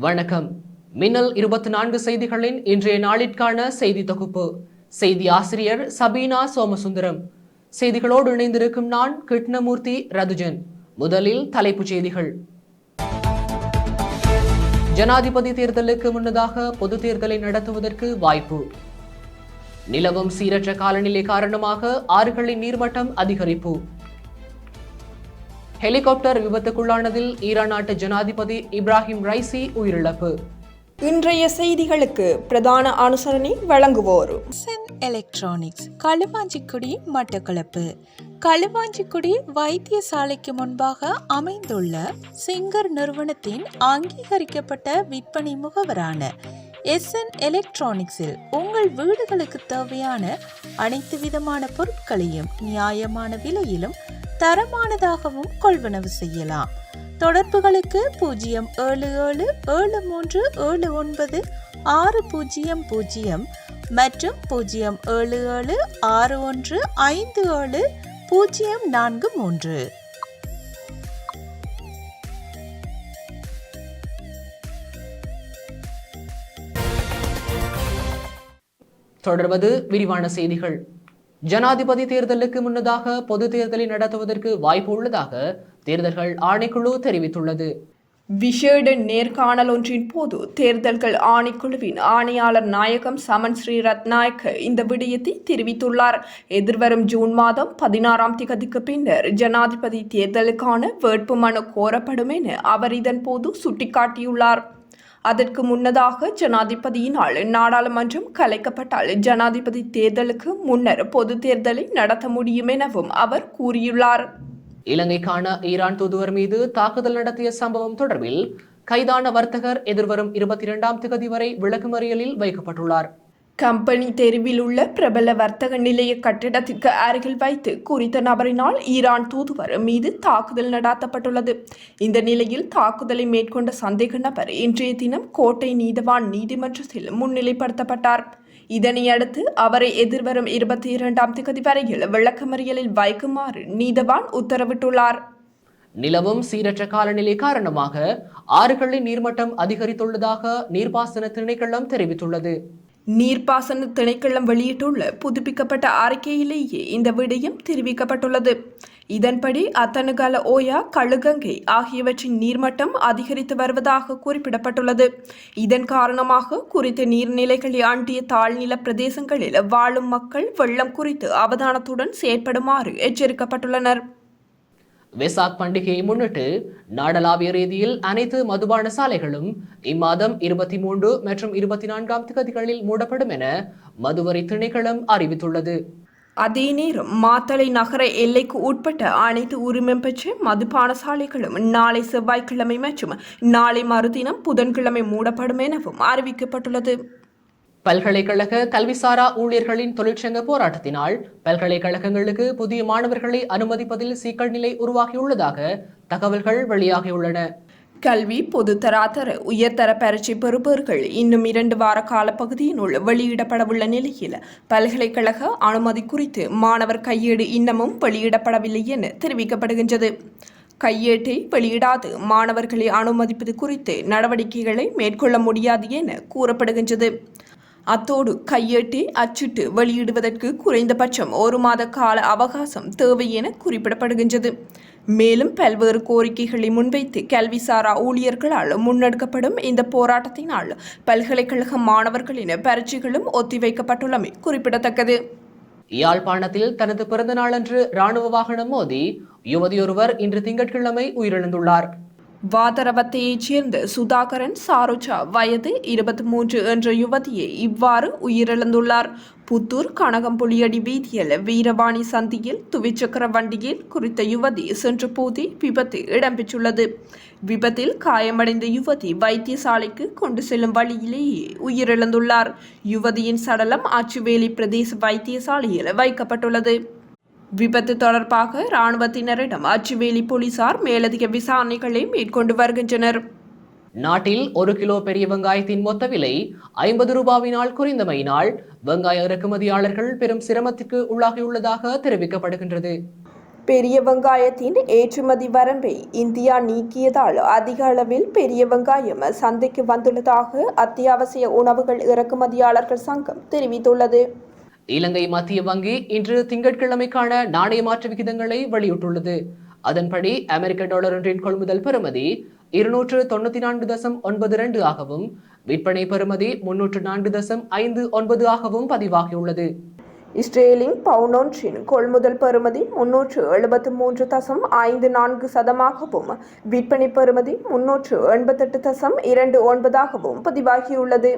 வணக்கம். மின்னல் 24 செய்திகளின் இன்றைய நாளிற்கான செய்தி தொகுப்பு. செய்தி ஆசிரியர் சபீனா சோமசுந்தரம். செய்திகளோடு இணைந்திருக்கும் நான் கிருஷ்ணமூர்த்தி ரதுஜன். முதலில் தலைப்புச் செய்திகள். ஜனாதிபதி தேர்தலுக்கு முன்னதாக பொது தேர்தலை நடத்துவதற்கு வாய்ப்பு. நிலவும் சீரற்ற காலநிலை காரணமாக ஆறுகளின் நீர்மட்டம் அதிகரிப்பு. ஹெலிகாப்டர் விபத்துக்குள்ளானதில் ஈரான் நாட்டு ஜனாதிபதி இப்ராஹிம் ரைசி உயிரிழப்பு. இன்றைய செய்திகளுக்கு பிரதான அனுசரணை வழங்குவோர் எஸ்என் எலக்ட்ரானிக்ஸ், களுவாஞ்சிக்குடி, மட்டக்களப்பு. களுவாஞ்சிக்குடி வைத்தியசாலைக்கு முன்பாக அமைந்துள்ள சிங்கர் நிறுவனத்தின் அங்கீகரிக்கப்பட்ட விற்பனை முகவரான எஸ்என் எலக்ட்ரானிக்ஸில் உங்கள் வீடுகளுக்கு தேவையான அனைத்து விதமான பொருட்களையும் நியாயமான விலையிலும் தரமானதாகவும் கொள்வனவு செய்யலாம். தொடர்புகளுக்கு 07073796000 மற்றும் 07761570043. தொடர்வது விரிவான செய்திகள். ஜனாதிபதி தேர்தலுக்கு முன்னதாக பொது தேர்தலை நடத்துவதற்கு வாய்ப்பு உள்ளதாக தேர்தல்கள் ஆணைக்குழு தெரிவித்துள்ளது. விசேட நேர்காணல் ஒன்றின் போது தேர்தல்கள் ஆணைக்குழுவின் ஆணையாளர் நாயகம் சமன் ஸ்ரீ ரத்நாயக்க இந்த விடயத்தை தெரிவித்துள்ளார். எதிர்வரும் ஜூன் மாதம் 16ஆம் தேதிக்கு பின்னர் ஜனாதிபதி தேர்தலுக்கான வேட்புமனு கோரப்படும் என அவர் இதன் போது சுட்டிக்காட்டியுள்ளார். அதற்கு முன்னதாக ஜனாதிபதியினால் நாடாளுமன்றம் கலைக்கப்பட்டால் ஜனாதிபதி தேர்தலுக்கு முன்னர் பொது தேர்தலை நடத்த முடியும் எனவும் அவர் கூறியுள்ளார். இலங்கைக்கான ஈரான் தூதுவர் மீது தாக்குதல் நடத்திய சம்பவம் தொடர்பில் கைதான வர்த்தகர் எதிர்வரும் 22ஆம் தேதி வரை விளக்குமறியலில் வைக்கப்பட்டுள்ளார். கம்பெனி தெருவில் உள்ள பிரபல வர்த்தக நிலைய கட்டிடத்திற்கு அருகில் வைத்து குறித்த நபரினால் ஈரான் தூதுவர் மீது தாக்குதல் நடாத்தப்பட்டுள்ளது. இந்த நிலையில் தாக்குதலை மேற்கொண்ட சந்தேக நபர் இன்றைய தினம் கோட்டை நீதவான் நீதிமன்றத்தில் முன்னிலைப்படுத்தப்பட்டார். இதனையடுத்து அவரை எதிர்வரும் 22ஆம் தேதி வரையில் விளக்கமறியலில் வைக்குமாறு நீதவான் உத்தரவிட்டுள்ளார். நிலவும் சீரற்ற காலநிலை காரணமாக ஆறுகளின் நீர்மட்டம் அதிகரித்துள்ளதாக நீர்ப்பாசன திணைக்களம் தெரிவித்துள்ளது. நீர்ப்பாசன திணைக்களம் வெளியிட்டுள்ள புதுப்பிக்கப்பட்ட அறிக்கையிலேயே இந்த விடயம் தெரிவிக்கப்பட்டுள்ளது. இதன்படி அத்தனுகால ஓயா, கழுகங்கை ஆகியவற்றின் நீர்மட்டம் அதிகரித்து வருவதாக குறிப்பிடப்பட்டுள்ளது. இதன் காரணமாக குறித்த நீர்நிலைகளை அண்டிய தாழ்நில பிரதேசங்களில் வாழும் மக்கள் வெள்ளம் குறித்து அவதானத்துடன் செயற்படுமாறு எச்சரிக்கப்பட்டுள்ளனர். வெசாக் பண்டிகையை முன்னிட்டு நாடளாவிய ரீதியில் அனைத்து மதுபான சாலைகளும் இம்மாதம் 23 மற்றும் 24ஆம் தேதிகளில் மூடப்படும் என மதுவரி திணைக்களம் அறிவித்துள்ளது. அதே நேரம் மாத்தளை நகர எல்லைக்கு உட்பட்ட அனைத்து உரிமம் பெற்ற மதுபான சாலைகளும் நாளை செவ்வாய்க்கிழமை மற்றும் நாளை மறுதினம் புதன்கிழமை மூடப்படும் எனவும் அறிவிக்கப்பட்டுள்ளது. பல்கலைக்கழக கல்விசாரா ஊழியர்களின் தொழிற்சங்க போராட்டத்தினால் பல்கலைக்கழகங்களுக்கு புதிய மாணவர்களை அனுமதிப்பதில் சிக்கல் நிலை உருவாகியுள்ளதாக தகவல்கள் வெளியாகியுள்ளன. கல்வி பொதுத்தராதர உயர்தர பரீட்சை பெறுபவர்கள் இன்னும் 2 வார காலப்பகுதியினுள் வெளியிடப்படவுள்ள நிலையில் பல்கலைக்கழக அனுமதி குறித்து மாணவர் கையேடு இன்னமும் வெளியிடப்படவில்லை என தெரிவிக்கப்படுகின்றது. கையேட்டை வெளியிடாது மாணவர்களை அனுமதிப்பது குறித்து நடவடிக்கைகளை மேற்கொள்ள முடியாது என கூறப்படுகின்றது. அத்தோடு கையேட்டை அச்சிட்டு வெளியிடுவதற்கு குறைந்தபட்சம் 1 மாத கால அவகாசம் தேவை என குறிப்பிடப்படுகின்றது. மேலும் பல்வேறு கோரிக்கைகளை முன்வைத்து கல்விசாரா ஊழியர்களால் முன்னெடுக்கப்படும் இந்த போராட்டத்தினால் பல்கலைக்கழக மாணவர்களின் பரீட்சைகளும் ஒத்திவைக்கப்பட்டுள்ளமை குறிப்பிடத்தக்கது. யாழ்ப்பாணத்தில் தனது பிறந்த நாளன்று இராணுவ வாகனம் மோதி யுவதியொருவர் இன்று திங்கட்கிழமை உயிரிழந்துள்ளார். வாதரவத்தையைச் சேர்ந்த சுதாகரன் சாரோச்சா வயது 23 என்ற யுவதியை இவ்வாறு உயிரிழந்துள்ளார். புத்தூர் கனகம்புலியடி வீதியில் வீரவாணி சந்தியில் துவிச்சக்கர வண்டியில் குறித்த யுவதி சென்ற போதே விபத்து இடம்பெற்றுள்ளது. விபத்தில் காயமடைந்த யுவதி வைத்தியசாலைக்கு கொண்டு செல்லும் வழியிலேயே உயிரிழந்துள்ளார். யுவதியின் சடலம் அச்சுவேலி பிரதேச வைத்தியசாலையில் வைக்கப்பட்டுள்ளது. விபத்து தொடர்பாக இராணுவத்தினரிடம் அச்சுவேலி போலீசார் மேலதிக விசாரணைகளை மேற்கொண்டு வருகின்றனர். நாட்டில் 1 கிலோ பெரிய வெங்காயத்தின் மொத்த விலை 50 ரூபாவினால் குறைந்தமையினால் வெங்காய இறக்குமதியாளர்கள் பெரும் சிரமத்திற்கு உள்ளாகியுள்ளதாக தெரிவிக்கப்படுகின்றது. பெரிய வெங்காயத்தின் ஏற்றுமதி வரம்பை இந்தியா நீக்கியதால் அதிக அளவில் பெரிய வெங்காயம் சந்தைக்கு வந்துள்ளதாக அத்தியாவசிய உணவுகள் இறக்குமதியாளர்கள் சங்கம் தெரிவித்துள்ளது. இலங்கை மத்திய வங்கி இன்று திங்கட்கிழமைக்கான நாணய மாற்று விகிதங்களை வெளியிட்டுள்ளது. அதன்படி அமெரிக்க டாலர் ஒன்றின் கொள்முதல் பெறுமதி 294.92 ஆகவும் விற்பனை பெறுமதி 304.59 ஆகவும் பதிவாகியுள்ளது. இஸ்ரேலின் பவுன் ஒன்றின் கொள்முதல் பெறுமதி 373.54 விற்பனை பெறுமதி 388.29 பதிவாகியுள்ளது.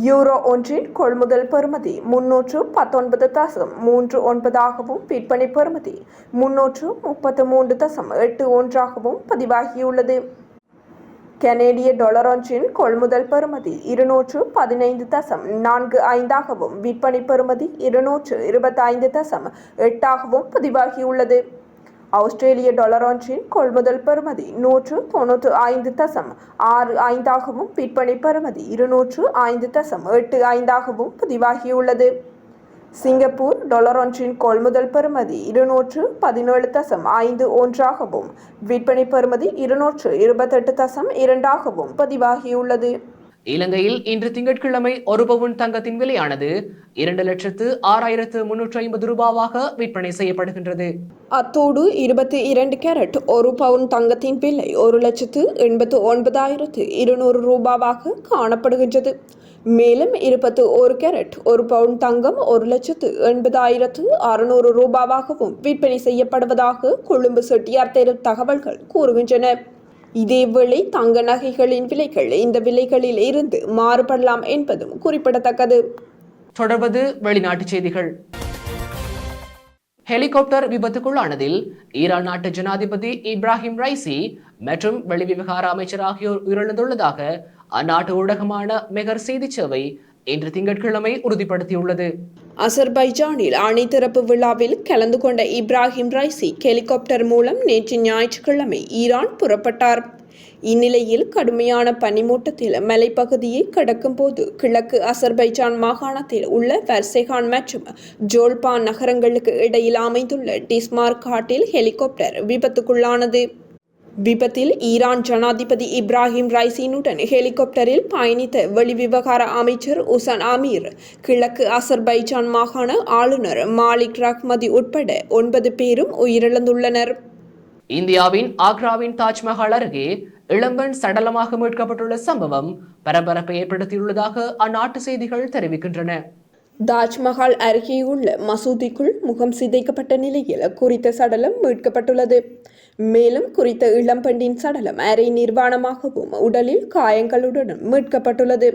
யூரோ ஒன்றின் கொள்முதல் பெறுமதி 319.39 விற்பனை பெறுமதி 333.81 பதிவாகியுள்ளது. கனேடிய டாலர் ஒன்றின் கொள்முதல் பெறுமதி 215.45 விற்பனை பெறுமதி 225.8 பதிவாகியுள்ளது. ஆஸ்திரேலிய டாலர் ஒன்றின் கொள்முதல் பெறுமதி 195.65 விற்பனை பெறுமதி 205.85 பதிவாகியுள்ளது. சிங்கப்பூர் டாலர் ஒன்றின் கொள்முதல் பெறுமதி 217.51 விற்பனை பெறுமதி 228.2 பதிவாகியுள்ளது. இலங்கையில் இன்று திங்கட்கிழமை ஒரு பவுன் தங்கத்தின் விலையானது 2,06,350 ரூபாவாக விற்பனை செய்யப்படுகின்றது. அத்தோடு 22 கேரட் ஒரு பவுன் தங்கத்தின் விலை 1,89,200 ரூபாவாக காணப்படுகின்றது. மேலும் 21 கேரட் ஒரு பவுன் தங்கம் 1,80,600 ரூபாவாகவும் விற்பனை செய்யப்படுவதாக கொழும்பு செட்டியார் தெரு தகவல்கள் கூறுகின்றன. இதேவேளை தங்க நகைகளின் விலைகள் இந்த விலைகளில் இருந்து மாறுபடலாம் என்பதும் குறிப்பிடத்தக்கது. தொடர்வது வெளிநாட்டுச் செய்திகள். ஹெலிகாப்டர் விபத்துக்குள்ளானதில் ஈரான் நாட்டு ஜனாதிபதி இப்ராஹிம் ரைசி மற்றும் வெளிவிவகார அமைச்சர் ஆகியோர் உயிரிழந்துள்ளதாக அந்நாட்டு ஊடகமான மெகர் செய்தி சேவை இன்று திங்கட்கிழமை உறுதிப்படுத்தியுள்ளது. அசர்பைஜானில் அணி திறப்பு விழாவில் கலந்து கொண்ட இப்ராஹிம் ரைசி ஹெலிகாப்டர் மூலம் நேற்று ஞாயிற்றுக்கிழமை ஈரான் புறப்பட்டார். இந்நிலையில் கடுமையான பனிமூட்டத்தில் மலைப்பகுதியை கடக்கும் போது கிழக்கு அசர்பைஜான் மாகாணத்தில் உள்ள வர்சேகான் மற்றும் ஜோல்பான் நகரங்களுக்கு இடையில் அமைந்துள்ள டிஸ்மார்க் காட்டில் ஹெலிகாப்டர் விபத்துக்குள்ளானது. விபத்தில் ஈரான் ஜனாதிபதி இப்ராஹிம் ரைசினுடன் ஹெலிகாப்டரில் பயணித்த வெளிவிவகார அமைச்சர் உசன் அமீர், கிழக்கு அசர்பைஜான் மாகாண ஆளுநர் மாலிக் ரஹ்மதி உட்பட 9 பேரும் உயிரிழந்துள்ளனர். இந்தியாவின் ஆக்ராவின் தாஜ்மஹால் அருகே இளம்பெண் சடலமாக மீட்கப்பட்டுள்ள சம்பவம் பரபரப்பை ஏற்படுத்தியுள்ளதாக அந்நாட்டு செய்திகள் தெரிவிக்கின்றன. தாஜ்மஹால் அருகேயுள்ள மசூதிக்குள் முகம் சிதைக்கப்பட்ட நிலையில் குறித்த சடலம் மீட்கப்பட்டுள்ளது. மேலும் குறித்த இளம்பெண்ணின் சடலம் அரை நிர்வாணமாகவும் உடலில் காயங்களுடனும் மீட்கப்பட்டுள்ளது.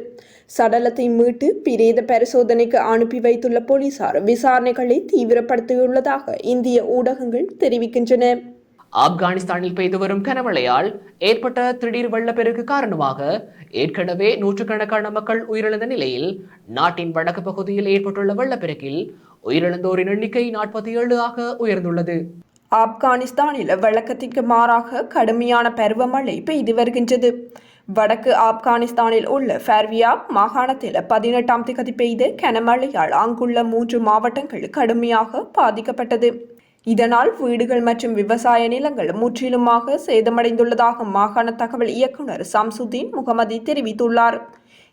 சடலத்தை மீட்டு பிரேத பரிசோதனைக்கு அனுப்பி வைத்துள்ள போலீசார் விசாரணைகளை தீவிரப்படுத்தியுள்ளதாக இந்திய ஊடகங்கள் தெரிவிக்கின்றன. ஆப்கானிஸ்தானில் பெய்து வரும் கனமழையால் ஏற்பட்ட திடீர் வெள்ளப்பெருக்கு காரணமாக ஏற்கனவே நூற்றுக்கணக்கான மக்கள் உயிரிழந்த நிலையில் நாட்டின் வடக்கு பகுதியில் ஏற்பட்டுள்ள வெள்ளப்பெருக்கில் உயிரிழந்தோரின் எண்ணிக்கை 47 ஆக உயர்ந்துள்ளது. ஆப்கானிஸ்தானில் வழக்கத்திற்கு மாறாக கடுமையான பருவமழை பெய்து வருகின்றது. வடக்கு ஆப்கானிஸ்தானில் உள்ள ஃபர்வியாப் மாகாணத்தில் 18ஆம் தேதி பெய்த கனமழையால் அங்குள்ள 3 மாவட்டங்கள் கடுமையாக பாதிக்கப்பட்டது. இதனால் வீடுகள் மற்றும் விவசாய நிலங்கள் முற்றிலுமாக சேதமடைந்துள்ளதாக மாகாண தகவல் இயக்குனர் சம்சுதீன் முகமதி தெரிவித்துள்ளார்.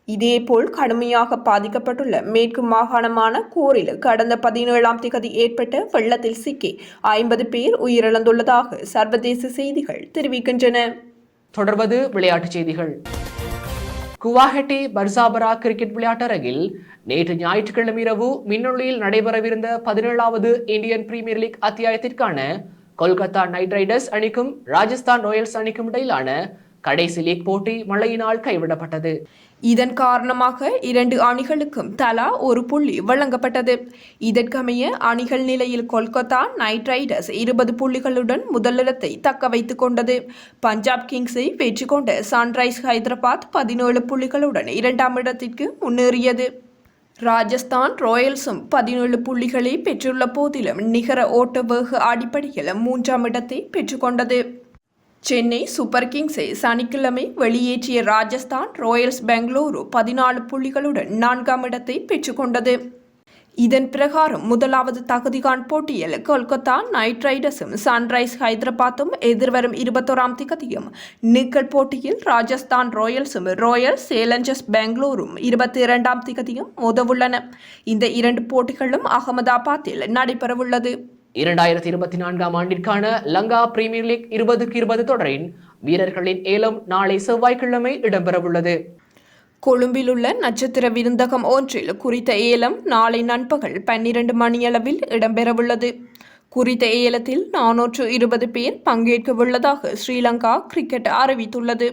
இதேபோல் கடுமையாக பாதிக்கப்பட்டுள்ள மேற்கு மாகாணமான கோரில் கடந்த 17ஆம் தேதி ஏற்பட்ட வெள்ளத்தில் சிக்கி 50 பேர் உயிரிழந்துள்ளதாக சர்வதேச செய்திகள் தெரிவிக்கின்றன. தொடர்வது விளையாட்டுச் செய்திகள். குவாஹட்டி பர்சாபரா கிரிக்கெட் விளையாட்டரங்கில் நேற்று ஞாயிற்றுக்கிழமை இரவு மின்னொளியில் நடைபெறவிருந்த 17வது இந்தியன் பிரீமியர் லீக் அத்தியாயத்திற்கான கொல்கத்தா நைட் ரைடர்ஸ் அணிக்கும் ராஜஸ்தான் ராயல்ஸ் அணிக்கும் இடையிலான கடைசி லீக் போட்டி மழையினால் கைவிடப்பட்டது. இதன் காரணமாக 2 அணிகளுக்கும் தலா 1 புள்ளி வழங்கப்பட்டது. இதற்கமைய அணிகள் நிலையில் கொல்கத்தா நைட் ரைடர்ஸ் 20 புள்ளிகளுடன் முதலிடத்தை தக்க வைத்துக் கொண்டது. பஞ்சாப் கிங்ஸை வெற்றி கொண்ட சன்ரைஸ் ஹைதராபாத் 17 புள்ளிகளுடன் 2ஆம் இடத்திற்கு முன்னேறியது. ராஜஸ்தான் ராயல்ஸும் 17 புள்ளிகளை பெற்றுள்ள போதிலும் நிகர ஓட்ட வேக அடிப்படையில் 3ஆம் இடத்தை பெற்றுக்கொண்டது. சென்னை சூப்பர் கிங்ஸை சனிக்கிழமை வெளியேற்றிய ராஜஸ்தான் ராயல்ஸ் பெங்களூரு 14 புள்ளிகளுடன் 4ஆம் இடத்தை பெற்றுக்கொண்டது. இதன் பிரகாரம் முதலாவது தகுதிகாண் போட்டியில் கொல்கத்தா நைட் ரைடர்ஸும் சன்ரைஸ் ஹைதராபாத்தும் எதிர்வரும் 21ஆம் திகதியும், நிக்கல் போட்டியில் ராஜஸ்தான் ராயல்ஸும் ராயல் சேலஞ்சர்ஸ் பெங்களூரும் 22ஆம் திகதியும் மோதவுள்ளன. இந்த 2 போட்டிகளும் அகமதாபாத்தில் நடைபெறவுள்ளது. 2024ஆம் ஆண்டிற்கான லங்கா பிரீமியர் லீக் 20-20 தொடரின் வீரர்களின் ஏலம் நாளை செவ்வாய்க்கிழமை இடம்பெறவுள்ளது. கொழும்பில் உள்ள நட்சத்திர விருந்தகம் ஒன்றில் குறித்த ஏலம் நாளை நண்பகல் 12 மணியளவில் இடம்பெறவுள்ளது. குறித்த ஏலத்தில் 420 பேர் பங்கேற்கவுள்ளதாக ஸ்ரீலங்கா கிரிக்கெட் அறிவித்துள்ளது.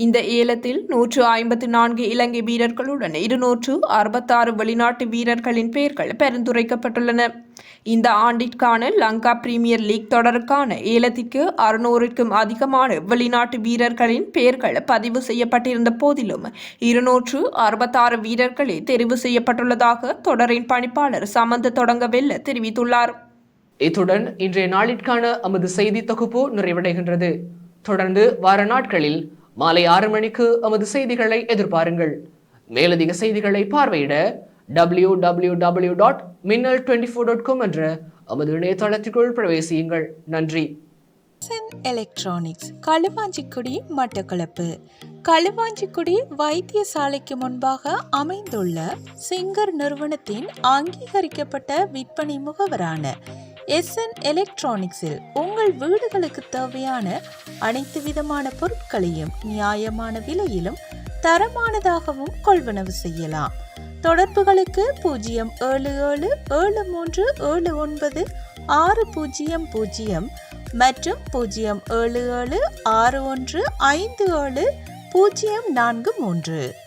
இந்த ஏலத்தில் 154 இலங்கை வீரர்களுடன் 266 வெளிநாட்டு வீரர்களின் பெயர்கள் பரிந்துரைக்கப்பட்டுள்ளன. இந்த ஆண்டிற்கான லங்கா பிரீமியர் லீக் தொடருக்கான ஏலத்திற்கு 600க்கும் அதிகமான வெளிநாட்டு வீரர்களின் பெயர்கள் பதிவு செய்யப்பட்டிருந்த போதிலும் 266 வீரர்களே தெரிவு செய்யப்பட்டுள்ளதாக தொடரின் பணிப்பாளர் சமந்த தொடங்கவெல்ல தெரிவித்துள்ளார். இத்துடன் இன்றைய நாளிற்கான நமது செய்தி தொகுப்பு நிறைவடைகின்றது. தொடர்ந்து வார நாட்களில் மாலை 6 மணிக்கு நமது செய்திகளை எதிர்பாருங்கள். மேலதிக செய்திகளை பார்வையிட www.minnal24.com என்ற நமது இணையதளத்திற்குள் பிரவேசியுங்கள். நன்றி. எலக்ட்ரானிக்ஸ் களுவாஞ்சிக்குடி மட்டக்களப்பு. களுவாஞ்சிக்குடி வைத்தியசாலைக்கு முன்பாக அமைந்துள்ள சிங்கர் நிறுவனத்தின் அங்கீகரிக்கப்பட்ட விற்பனை முகவரான SN எலக்ட்ரானிக்ஸில் உங்கள் வீடுகளுக்கு தேவையான அனைத்து விதமான பொருட்களையும் நியாயமான விலையிலும் தரமானதாகவும் கொள்வனவு செய்யலாம். தொடர்புகளுக்கு 07073796000 மற்றும் 07761570043.